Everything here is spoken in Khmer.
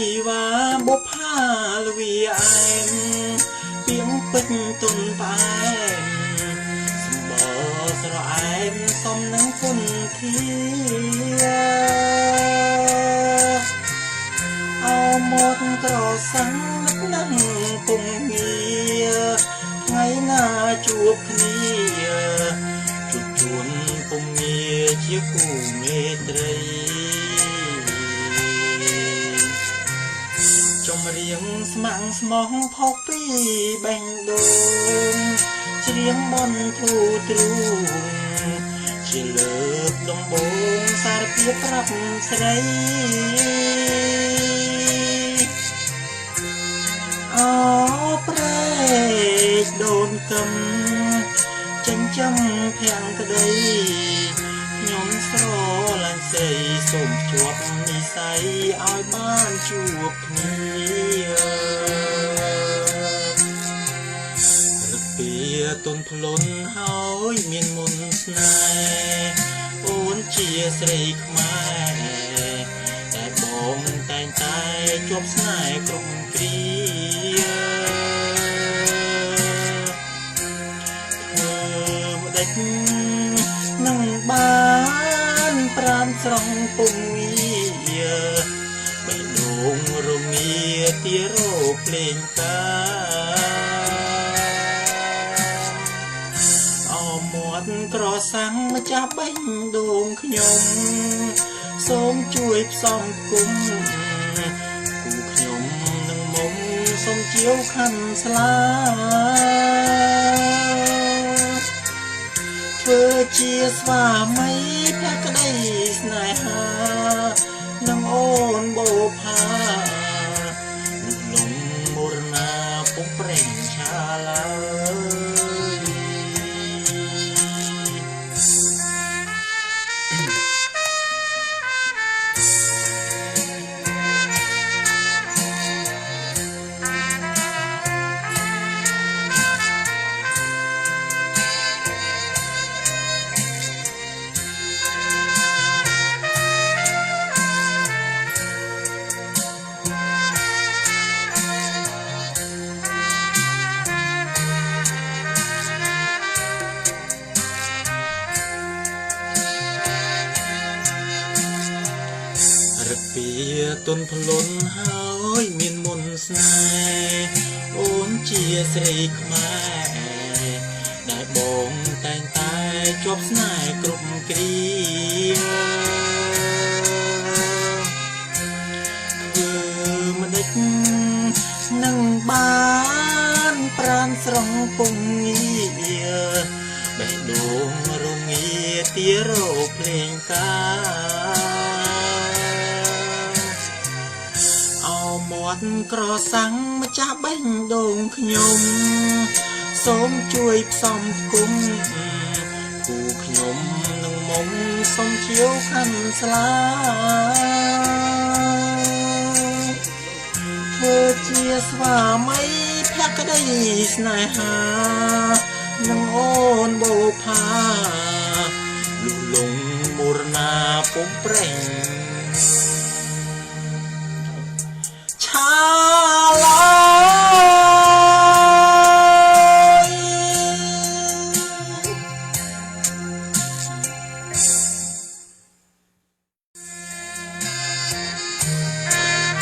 ជីវ៉ាបុផាលវីអែមពីងពេញទុនផ្អែមសម្បរស្រអែមសំនឹងគុណធាអោមកក្រសាំងនឹកនឹងពុំងារថ្ងៃណាជួបគ្នាជួនពុំងារជាគូមេត្រីចំរៀងស្មាំងស្មោះផុសពីបេះដូងច្រៀងបន់ធូរទ្រូងជាលើកដំបូងសារភាពប្រាប់ស្រីអោប្រែកដូនកឹមចិញ្ចឹមភាំងក្តីខ្ញុំស្រឡាញ់ស្រីសូមជាប់និស័យឲ្យបានជួបគ្នារឹកពីទុនភ្លុនហើយមានមុនស្នេហ៍អូនជាស្រីខ្មែរតែបងតែងតែជាប់ស្នេហ៍គ្រប់គ្រានឹងបានប្រានស្រង់ពុំវាបេះដូងរងាទីរោភ្លេងកាអមាត់ក្រសាំងម្ចាស់បេះដូងខ្ញុំសូមជួយផ្សំគុំគូខ្ញុំនឹងមុំសូមជាវខណ្ឌស្លាធ្វើជាស្វាមីភក្តីស្នេហានឹងអូនបូផាលំមរណាពុកប្រេងឆាឡើយរឹកពីទុនភ្លុនហើយមានមុនស្នេហ៍អូនជាស្រីខ្មែរដែលបងតែងតែជាប់ស្នេហ៍គ្រប់គ្រាធ្វើម្ដេចនឹងបានប្រានស្រង់ពុំងាបេះដូងរងាទីរោភ្លេងកាមាត់ក្រសាំងម្ចាស់បេះដូងខ្ញុំសូមជួយផ្សំគុំគូខ្ញុំនឹងមុំសូមជាវខណ្ឌស្លាធ្វើជាស្វាមីភក្តីស្នេហានឹងអូនបូផាលុលងមរណាពុំប្រេង